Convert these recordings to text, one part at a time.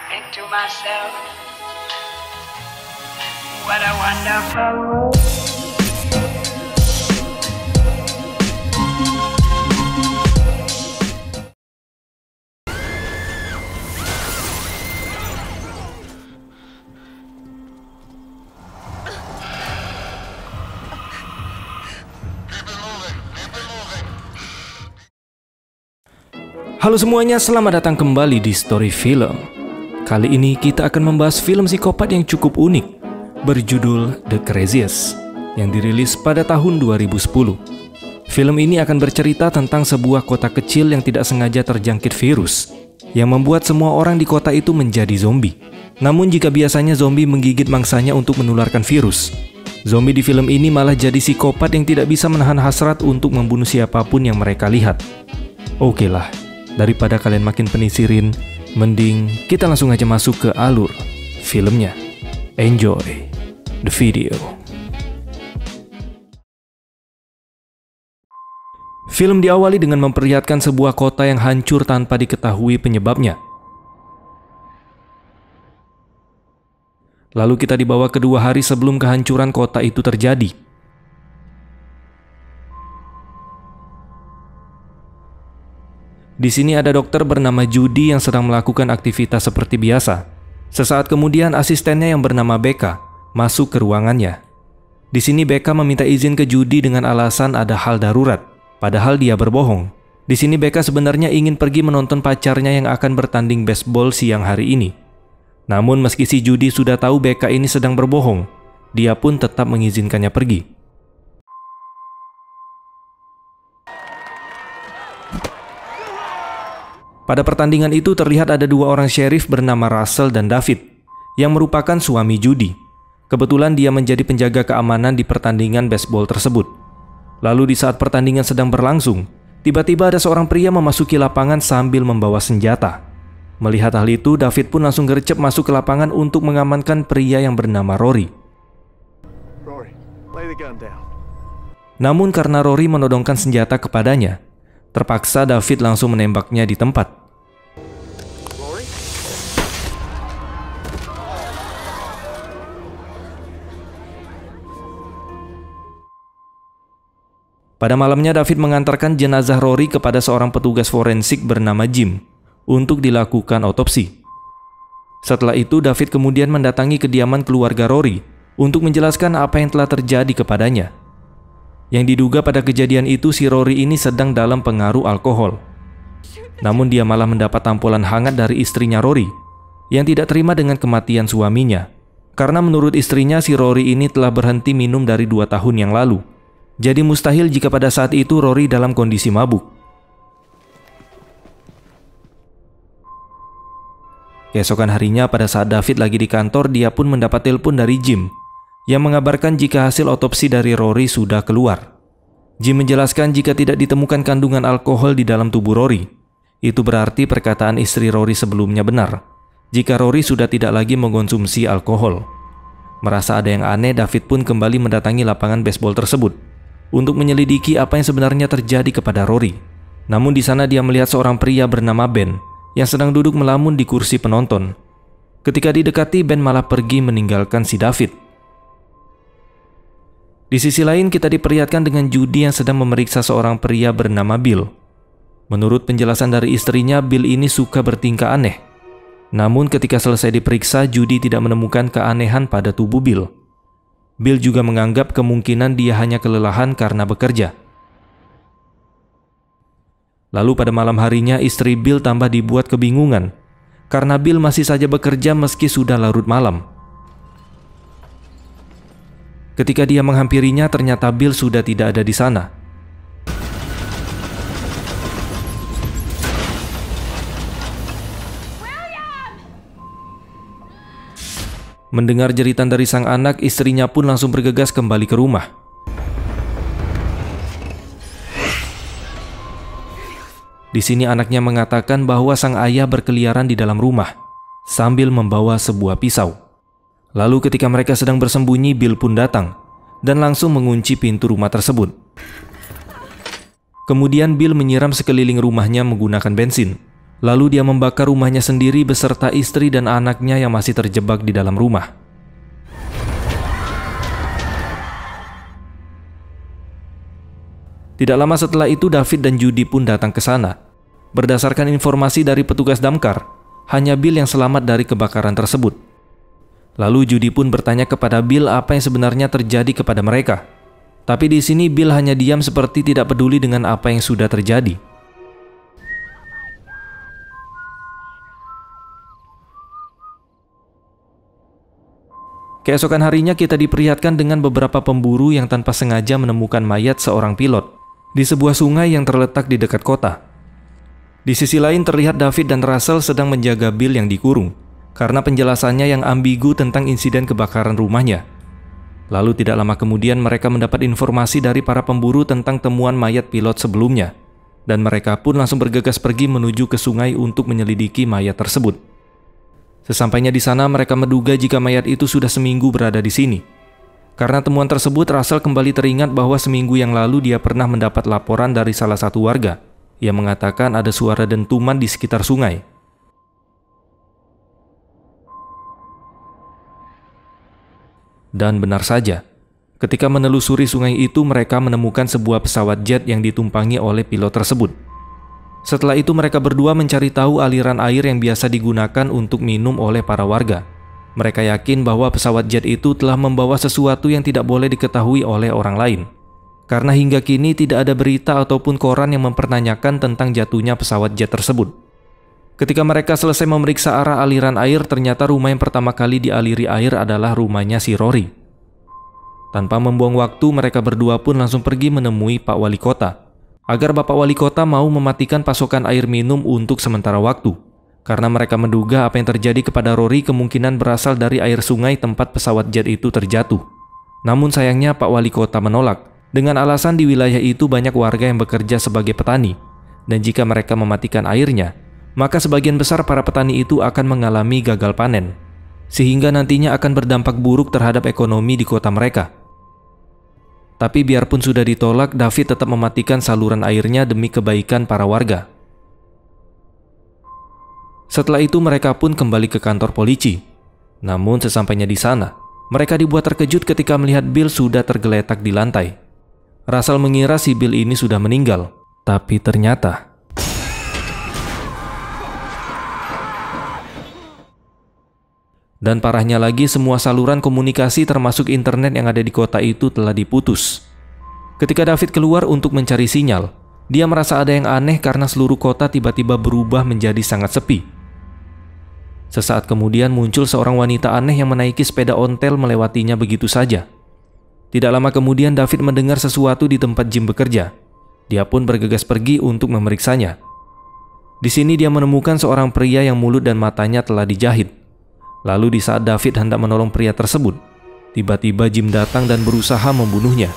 think to myself, what a wonderful world. Halo semuanya, selamat datang kembali di Story Film. Kali ini kita akan membahas film psikopat yang cukup unik berjudul The Craziest yang dirilis pada tahun 2010. Film ini akan bercerita tentang sebuah kota kecil yang tidak sengaja terjangkit virus yang membuat semua orang di kota itu menjadi zombie. Namun jika biasanya zombie menggigit mangsanya untuk menularkan virus, zombie di film ini malah jadi psikopat yang tidak bisa menahan hasrat untuk membunuh siapapun yang mereka lihat. Oke lah, daripada kalian makin penisirin, mending kita langsung aja masuk ke alur filmnya. Enjoy the video. Film diawali dengan memperlihatkan sebuah kota yang hancur tanpa diketahui penyebabnya. Lalu kita dibawa ke 2 hari sebelum kehancuran kota itu terjadi. Di sini ada dokter bernama Judy yang sedang melakukan aktivitas seperti biasa. Sesaat kemudian asistennya yang bernama Becca masuk ke ruangannya. Di sini Becca meminta izin ke Judy dengan alasan ada hal darurat, padahal dia berbohong. Di sini Becca sebenarnya ingin pergi menonton pacarnya yang akan bertanding baseball siang hari ini. Namun meski si Judy sudah tahu Becca ini sedang berbohong, dia pun tetap mengizinkannya pergi. Pada pertandingan itu terlihat ada 2 orang sheriff bernama Russell dan David yang merupakan suami Judy. Kebetulan dia menjadi penjaga keamanan di pertandingan baseball tersebut. Lalu di saat pertandingan sedang berlangsung, tiba-tiba ada seorang pria memasuki lapangan sambil membawa senjata. Melihat hal itu, David pun langsung gercep masuk ke lapangan untuk mengamankan pria yang bernama Rory. Lay the gun down. Namun karena Rory menodongkan senjata kepadanya, terpaksa David langsung menembaknya di tempat. Pada malamnya David mengantarkan jenazah Rory kepada seorang petugas forensik bernama Jim untuk dilakukan otopsi. Setelah itu David kemudian mendatangi kediaman keluarga Rory untuk menjelaskan apa yang telah terjadi kepadanya. Yang diduga pada kejadian itu si Rory ini sedang dalam pengaruh alkohol. Namun dia malah mendapat tampolan hangat dari istrinya Rory yang tidak terima dengan kematian suaminya. Karena menurut istrinya si Rory ini telah berhenti minum dari 2 tahun yang lalu. Jadi mustahil jika pada saat itu Rory dalam kondisi mabuk. Keesokan harinya pada saat David lagi di kantor, dia pun mendapat telepon dari Jim yang mengabarkan jika hasil otopsi dari Rory sudah keluar. Jim menjelaskan jika tidak ditemukan kandungan alkohol di dalam tubuh Rory. Itu berarti perkataan istri Rory sebelumnya benar, jika Rory sudah tidak lagi mengkonsumsi alkohol. Merasa ada yang aneh, David pun kembali mendatangi lapangan baseball tersebut untuk menyelidiki apa yang sebenarnya terjadi kepada Rory. Namun di sana dia melihat seorang pria bernama Ben yang sedang duduk melamun di kursi penonton. Ketika didekati, Ben malah pergi meninggalkan si David. Di sisi lain kita diperlihatkan dengan Judy yang sedang memeriksa seorang pria bernama Bill. Menurut penjelasan dari istrinya, Bill ini suka bertingkah aneh. Namun ketika selesai diperiksa, Judy tidak menemukan keanehan pada tubuh Bill. Bill juga menganggap kemungkinan dia hanya kelelahan karena bekerja. Lalu pada malam harinya istri Bill tambah dibuat kebingungan karena Bill masih saja bekerja meski sudah larut malam. Ketika dia menghampirinya, ternyata Bill sudah tidak ada di sana. Mendengar jeritan dari sang anak, istrinya pun langsung bergegas kembali ke rumah. Di sini anaknya mengatakan bahwa sang ayah berkeliaran di dalam rumah sambil membawa sebuah pisau. Lalu ketika mereka sedang bersembunyi, Bill pun datang dan langsung mengunci pintu rumah tersebut. Kemudian Bill menyiram sekeliling rumahnya menggunakan bensin Lalu dia membakar rumahnya sendiri beserta istri dan anaknya yang masih terjebak di dalam rumah. Tidak lama setelah itu David dan Judy pun datang ke sana. Berdasarkan informasi dari petugas damkar, hanya Bill yang selamat dari kebakaran tersebut. Lalu Judy pun bertanya kepada Bill apa yang sebenarnya terjadi kepada mereka. Tapi di sini Bill hanya diam seperti tidak peduli dengan apa yang sudah terjadi. Keesokan harinya kita diperlihatkan dengan beberapa pemburu yang tanpa sengaja menemukan mayat seorang pilot di sebuah sungai yang terletak di dekat kota. Di sisi lain terlihat David dan Russell sedang menjaga Bill yang dikurung karena penjelasannya yang ambigu tentang insiden kebakaran rumahnya. Lalu tidak lama kemudian mereka mendapat informasi dari para pemburu tentang temuan mayat pilot sebelumnya, dan mereka pun langsung bergegas pergi menuju ke sungai untuk menyelidiki mayat tersebut. Sesampainya di sana mereka menduga jika mayat itu sudah seminggu berada di sini. Karena temuan tersebut, Russell kembali teringat bahwa seminggu yang lalu dia pernah mendapat laporan dari salah satu warga yang mengatakan ada suara dentuman di sekitar sungai. Dan benar saja, ketika menelusuri sungai itu mereka menemukan sebuah pesawat jet yang ditumpangi oleh pilot tersebut. Setelah itu mereka berdua mencari tahu aliran air yang biasa digunakan untuk minum oleh para warga. Mereka yakin bahwa pesawat jet itu telah membawa sesuatu yang tidak boleh diketahui oleh orang lain. Karena hingga kini tidak ada berita ataupun koran yang mempertanyakan tentang jatuhnya pesawat jet tersebut. Ketika mereka selesai memeriksa arah aliran air, ternyata rumah yang pertama kali dialiri air adalah rumahnya si Rory. Tanpa membuang waktu, mereka berdua pun langsung pergi menemui Pak Wali Kota agar Bapak Wali Kota mau mematikan pasokan air minum untuk sementara waktu, karena mereka menduga apa yang terjadi kepada Rory kemungkinan berasal dari air sungai tempat pesawat jet itu terjatuh. Namun sayangnya Pak Wali Kota menolak, dengan alasan di wilayah itu banyak warga yang bekerja sebagai petani, dan jika mereka mematikan airnya, maka sebagian besar para petani itu akan mengalami gagal panen, sehingga nantinya akan berdampak buruk terhadap ekonomi di kota mereka. Tapi biarpun sudah ditolak, David tetap mematikan saluran airnya demi kebaikan para warga. Setelah itu mereka pun kembali ke kantor polisi. Namun sesampainya di sana, mereka dibuat terkejut ketika melihat Bill sudah tergeletak di lantai. Russell mengira si Bill ini sudah meninggal, tapi ternyata dan parahnya lagi, semua saluran komunikasi termasuk internet yang ada di kota itu telah diputus. Ketika David keluar untuk mencari sinyal, dia merasa ada yang aneh karena seluruh kota tiba-tiba berubah menjadi sangat sepi. Sesaat kemudian muncul seorang wanita aneh yang menaiki sepeda ontel melewatinya begitu saja. Tidak lama kemudian David mendengar sesuatu di tempat Jim bekerja. Dia pun bergegas pergi untuk memeriksanya. Di sini dia menemukan seorang pria yang mulut dan matanya telah dijahit. Lalu di saat David hendak menolong pria tersebut, tiba-tiba Jim datang dan berusaha membunuhnya.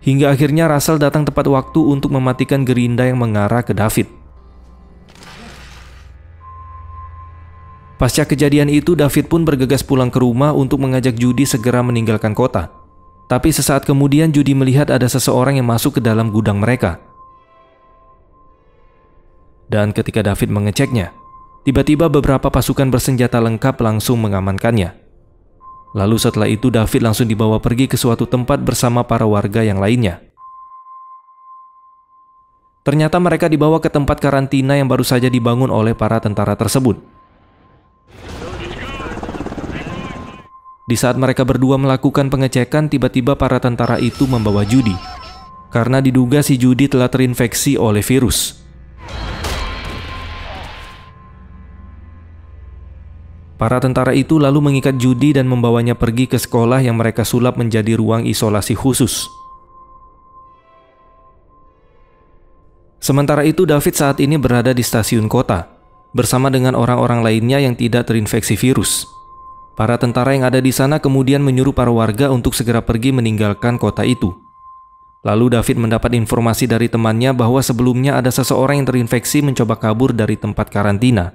Hingga akhirnya Russell datang tepat waktu untuk mematikan gerinda yang mengarah ke David. Pasca kejadian itu, David pun bergegas pulang ke rumah untuk mengajak Judy segera meninggalkan kota. Tapi sesaat kemudian Judy melihat ada seseorang yang masuk ke dalam gudang mereka. Dan ketika David mengeceknya, tiba-tiba beberapa pasukan bersenjata lengkap langsung mengamankannya. Lalu setelah itu David langsung dibawa pergi ke suatu tempat bersama para warga yang lainnya. Ternyata mereka dibawa ke tempat karantina yang baru saja dibangun oleh para tentara tersebut. Di saat mereka berdua melakukan pengecekan, tiba-tiba para tentara itu membawa Judy, karena diduga si Judy telah terinfeksi oleh virus. Para tentara itu lalu mengikat Judy dan membawanya pergi ke sekolah yang mereka sulap menjadi ruang isolasi khusus. Sementara itu David saat ini berada di stasiun kota, bersama dengan orang-orang lainnya yang tidak terinfeksi virus. Para tentara yang ada di sana kemudian menyuruh para warga untuk segera pergi meninggalkan kota itu. Lalu David mendapat informasi dari temannya bahwa sebelumnya ada seseorang yang terinfeksi mencoba kabur dari tempat karantina.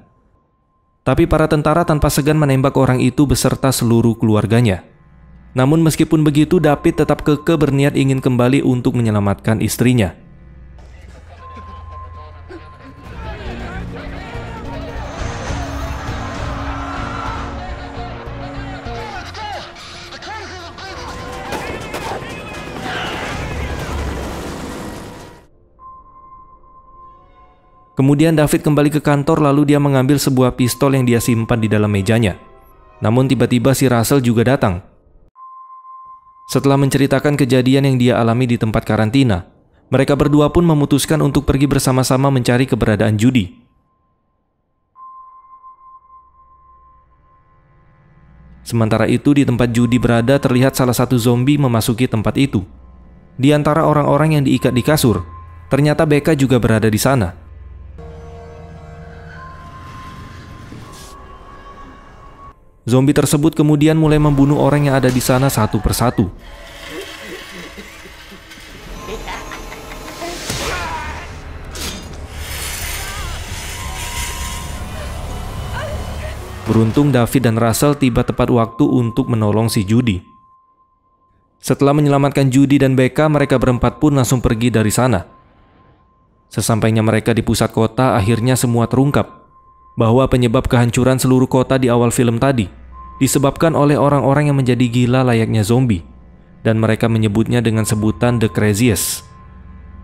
Tapi para tentara tanpa segan menembak orang itu beserta seluruh keluarganya. Namun meskipun begitu, David tetap kekeh berniat ingin kembali untuk menyelamatkan istrinya. Kemudian David kembali ke kantor, lalu dia mengambil sebuah pistol yang dia simpan di dalam mejanya. Namun tiba-tiba si Russell juga datang. Setelah menceritakan kejadian yang dia alami di tempat karantina, mereka berdua pun memutuskan untuk pergi bersama-sama mencari keberadaan Judy. Sementara itu di tempat Judy berada terlihat salah satu zombie memasuki tempat itu. Di antara orang-orang yang diikat di kasur, ternyata Becca juga berada di sana. Zombie tersebut kemudian mulai membunuh orang yang ada di sana satu persatu. Beruntung David dan Russell tiba tepat waktu untuk menolong si Judy. Setelah menyelamatkan Judy dan Becca, mereka berempat pun langsung pergi dari sana. Sesampainya mereka di pusat kota, akhirnya semua terungkap bahwa penyebab kehancuran seluruh kota di awal film tadi disebabkan oleh orang-orang yang menjadi gila layaknya zombie, dan mereka menyebutnya dengan sebutan The Craziest.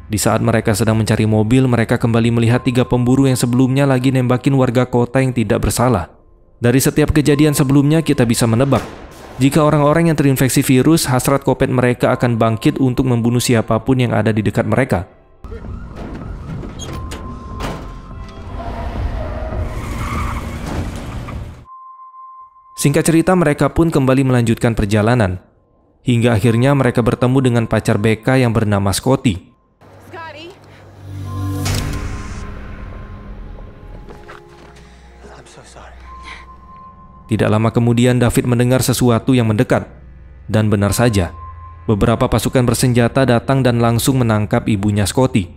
Di saat mereka sedang mencari mobil, mereka kembali melihat 3 pemburu yang sebelumnya lagi nembakin warga kota yang tidak bersalah. Dari setiap kejadian sebelumnya kita bisa menebak, jika orang-orang yang terinfeksi virus, hasrat kopet mereka akan bangkit untuk membunuh siapapun yang ada di dekat mereka. Singkat cerita, mereka pun kembali melanjutkan perjalanan. Hingga akhirnya mereka bertemu dengan pacar Becca yang bernama Scotty. Scotty. I'm so sorry. Tidak lama kemudian David mendengar sesuatu yang mendekat. Dan benar saja, beberapa pasukan bersenjata datang dan langsung menangkap ibunya Scotty.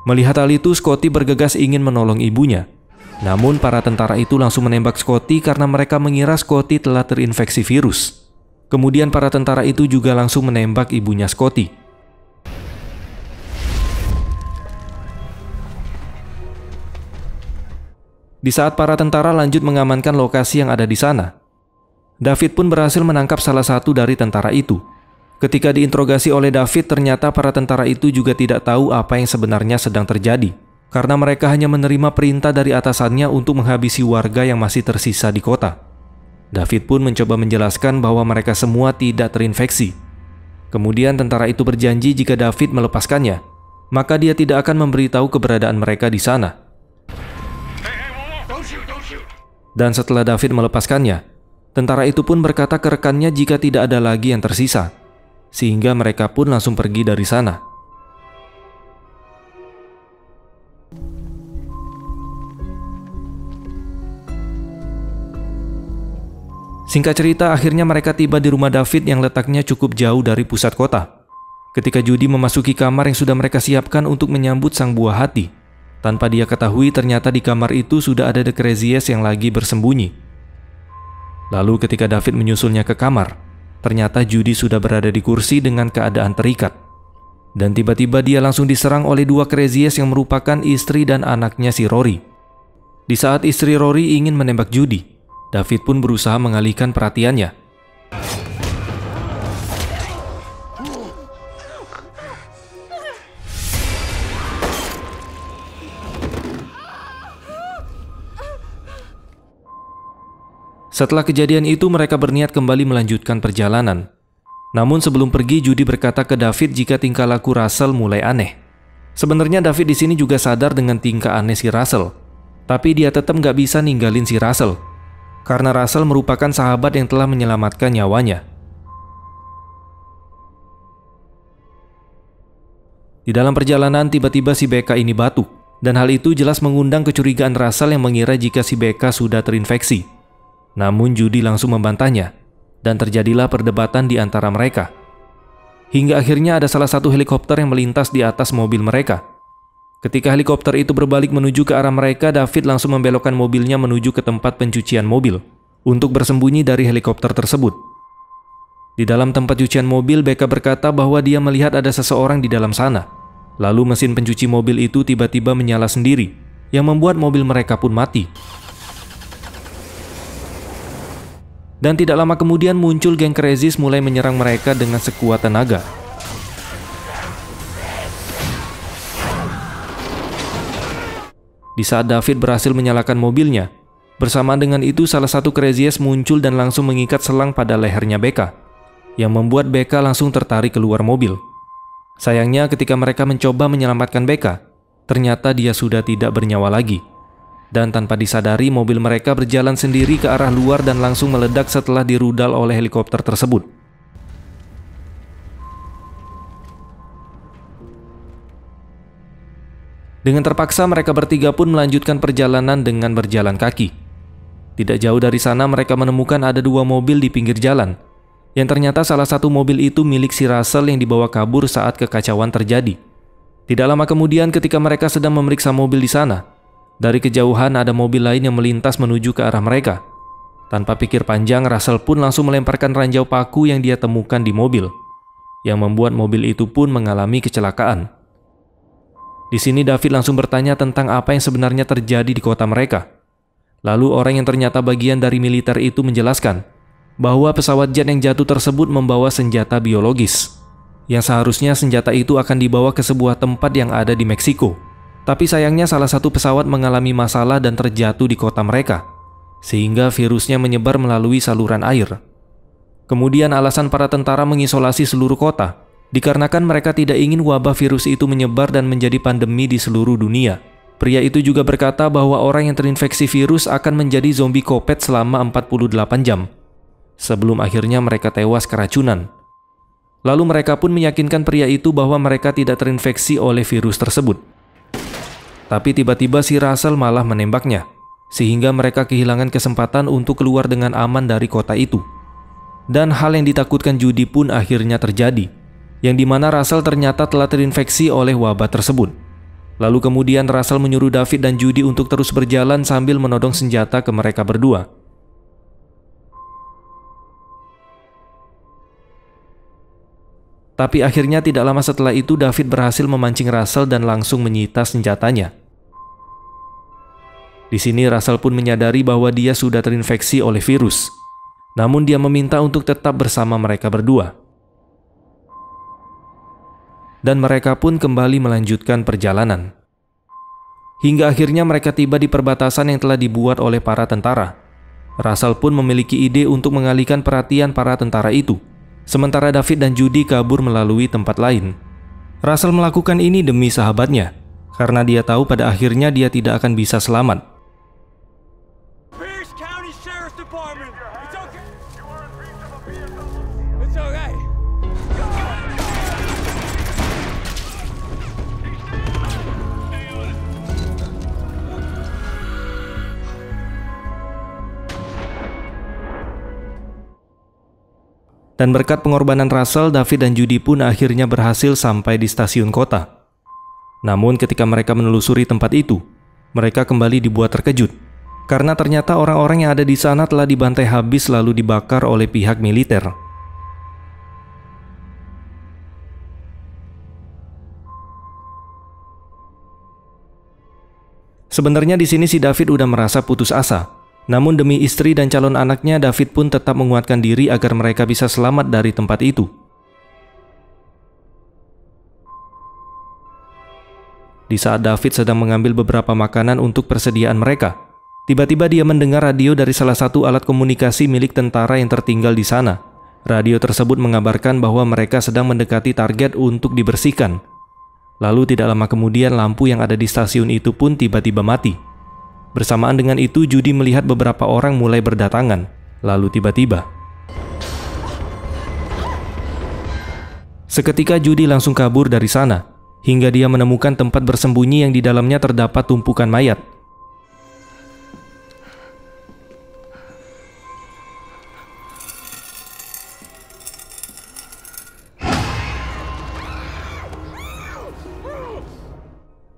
Melihat hal itu, Scotty bergegas ingin menolong ibunya. Namun para tentara itu langsung menembak Scotty karena mereka mengira Scotty telah terinfeksi virus. Kemudian para tentara itu juga langsung menembak ibunya Scotty. Di saat para tentara lanjut mengamankan lokasi yang ada di sana, David pun berhasil menangkap salah satu dari tentara itu. Ketika diinterogasi oleh David, ternyata para tentara itu juga tidak tahu apa yang sebenarnya sedang terjadi, karena mereka hanya menerima perintah dari atasannya untuk menghabisi warga yang masih tersisa di kota. David pun mencoba menjelaskan bahwa mereka semua tidak terinfeksi. Kemudian tentara itu berjanji jika David melepaskannya, maka dia tidak akan memberitahu keberadaan mereka di sana. Dan setelah David melepaskannya, tentara itu pun berkata ke rekannya jika tidak ada lagi yang tersisa, sehingga mereka pun langsung pergi dari sana. Singkat cerita, akhirnya mereka tiba di rumah David yang letaknya cukup jauh dari pusat kota. Ketika Judy memasuki kamar yang sudah mereka siapkan untuk menyambut sang buah hati, tanpa dia ketahui ternyata di kamar itu sudah ada The Craziest yang lagi bersembunyi. Lalu ketika David menyusulnya ke kamar, ternyata Judy sudah berada di kursi dengan keadaan terikat. Dan tiba-tiba dia langsung diserang oleh 2 Craziest yang merupakan istri dan anaknya si Rory. Di saat istri Rory ingin menembak Judy, David pun berusaha mengalihkan perhatiannya. Setelah kejadian itu, mereka berniat kembali melanjutkan perjalanan. Namun sebelum pergi, Judy berkata ke David jika tingkah laku Russell mulai aneh. Sebenarnya David di sini juga sadar dengan tingkah aneh si Russell, tapi dia tetap nggak bisa ninggalin si Russell, karena Russell merupakan sahabat yang telah menyelamatkan nyawanya. Di dalam perjalanan, tiba-tiba si Becca ini batuk, dan hal itu jelas mengundang kecurigaan Russell yang mengira jika si Becca sudah terinfeksi. Namun Judy langsung membantahnya, dan terjadilah perdebatan di antara mereka. Hingga akhirnya ada salah satu helikopter yang melintas di atas mobil mereka. Ketika helikopter itu berbalik menuju ke arah mereka, David langsung membelokkan mobilnya menuju ke tempat pencucian mobil untuk bersembunyi dari helikopter tersebut. Di dalam tempat cucian mobil, Becca berkata bahwa dia melihat ada seseorang di dalam sana. Lalu mesin pencuci mobil itu tiba-tiba menyala sendiri, yang membuat mobil mereka pun mati. Dan tidak lama kemudian muncul geng Crazies mulai menyerang mereka dengan sekuat tenaga. Di saat David berhasil menyalakan mobilnya, bersamaan dengan itu salah satu Crazies muncul dan langsung mengikat selang pada lehernya Becca, yang membuat Becca langsung tertarik keluar mobil. Sayangnya ketika mereka mencoba menyelamatkan Becca, ternyata dia sudah tidak bernyawa lagi. Dan tanpa disadari mobil mereka berjalan sendiri ke arah luar dan langsung meledak setelah dirudal oleh helikopter tersebut. Dengan terpaksa mereka bertiga pun melanjutkan perjalanan dengan berjalan kaki. Tidak jauh dari sana mereka menemukan ada dua mobil di pinggir jalan, yang ternyata salah satu mobil itu milik si Russell yang dibawa kabur saat kekacauan terjadi. Tidak lama kemudian ketika mereka sedang memeriksa mobil di sana, dari kejauhan ada mobil lain yang melintas menuju ke arah mereka. Tanpa pikir panjang, Russell pun langsung melemparkan ranjau paku yang dia temukan di mobil, yang membuat mobil itu pun mengalami kecelakaan. Di sini David langsung bertanya tentang apa yang sebenarnya terjadi di kota mereka. Lalu orang yang ternyata bagian dari militer itu menjelaskan bahwa pesawat jet yang jatuh tersebut membawa senjata biologis, yang seharusnya senjata itu akan dibawa ke sebuah tempat yang ada di Meksiko. Tapi sayangnya salah satu pesawat mengalami masalah dan terjatuh di kota mereka, sehingga virusnya menyebar melalui saluran air. Kemudian alasan para tentara mengisolasi seluruh kota dikarenakan mereka tidak ingin wabah virus itu menyebar dan menjadi pandemi di seluruh dunia. Pria itu juga berkata bahwa orang yang terinfeksi virus akan menjadi zombie kopet selama 48 jam, sebelum akhirnya mereka tewas keracunan. Lalu mereka pun meyakinkan pria itu bahwa mereka tidak terinfeksi oleh virus tersebut. Tapi tiba-tiba si Russell malah menembaknya, sehingga mereka kehilangan kesempatan untuk keluar dengan aman dari kota itu. Dan hal yang ditakutkan Judy pun akhirnya terjadi, yang dimana Russell ternyata telah terinfeksi oleh wabah tersebut. Lalu kemudian Russell menyuruh David dan Judy untuk terus berjalan sambil menodong senjata ke mereka berdua. Tapi akhirnya tidak lama setelah itu David berhasil memancing Russell dan langsung menyita senjatanya. Di sini Russell pun menyadari bahwa dia sudah terinfeksi oleh virus. Namun dia meminta untuk tetap bersama mereka berdua. Dan mereka pun kembali melanjutkan perjalanan. Hingga akhirnya mereka tiba di perbatasan yang telah dibuat oleh para tentara. Russell pun memiliki ide untuk mengalihkan perhatian para tentara itu, sementara David dan Judy kabur melalui tempat lain. Russell melakukan ini demi sahabatnya, karena dia tahu pada akhirnya dia tidak akan bisa selamat. Pierce County Sheriff's Department. It's okay. It's okay. Dan berkat pengorbanan Russell, David dan Judy pun akhirnya berhasil sampai di stasiun kota. Namun ketika mereka menelusuri tempat itu, mereka kembali dibuat terkejut, karena ternyata orang-orang yang ada di sana telah dibantai habis lalu dibakar oleh pihak militer. Sebenarnya di sini si David udah merasa putus asa. Namun demi istri dan calon anaknya, David pun tetap menguatkan diri agar mereka bisa selamat dari tempat itu. Di saat David sedang mengambil beberapa makanan untuk persediaan mereka, tiba-tiba dia mendengar radio dari salah satu alat komunikasi milik tentara yang tertinggal di sana. Radio tersebut mengabarkan bahwa mereka sedang mendekati target untuk dibersihkan. Lalu tidak lama kemudian lampu yang ada di stasiun itu pun tiba-tiba mati. Bersamaan dengan itu, Judy melihat beberapa orang mulai berdatangan. Lalu tiba-tiba, seketika Judy langsung kabur dari sana, hingga dia menemukan tempat bersembunyi yang di dalamnya terdapat tumpukan mayat.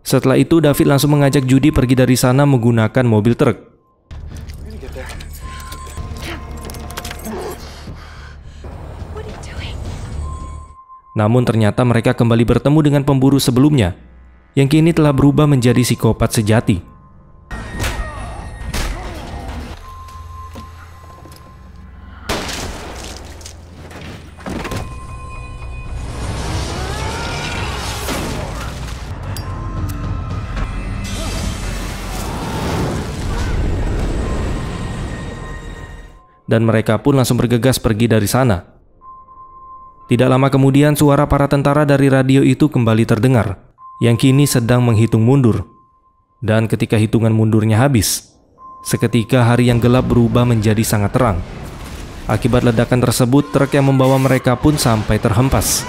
Setelah itu David langsung mengajak Judy pergi dari sana menggunakan mobil truk. Namun ternyata mereka kembali bertemu dengan pemburu sebelumnya, yang kini telah berubah menjadi psikopat sejati. Dan mereka pun langsung bergegas pergi dari sana. Tidak lama kemudian suara para tentara dari radio itu kembali terdengar, yang kini sedang menghitung mundur. Dan ketika hitungan mundurnya habis, seketika hari yang gelap berubah menjadi sangat terang. Akibat ledakan tersebut, truk yang membawa mereka pun sampai terhempas.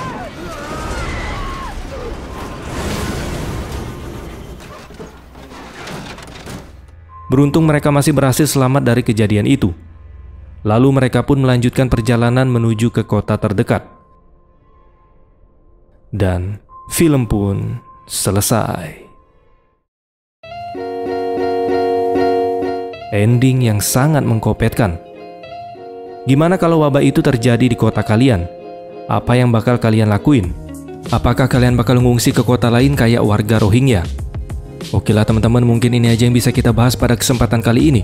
Beruntung mereka masih berhasil selamat dari kejadian itu. Lalu mereka pun melanjutkan perjalanan menuju ke kota terdekat. Dan film pun selesai. Ending yang sangat mengkopetkan. Gimana kalau wabah itu terjadi di kota kalian? Apa yang bakal kalian lakuin? Apakah kalian bakal mengungsi ke kota lain kayak warga Rohingya? Okelah teman-teman, mungkin ini aja yang bisa kita bahas pada kesempatan kali ini.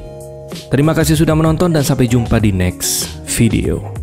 Terima kasih sudah menonton dan sampai jumpa di next video.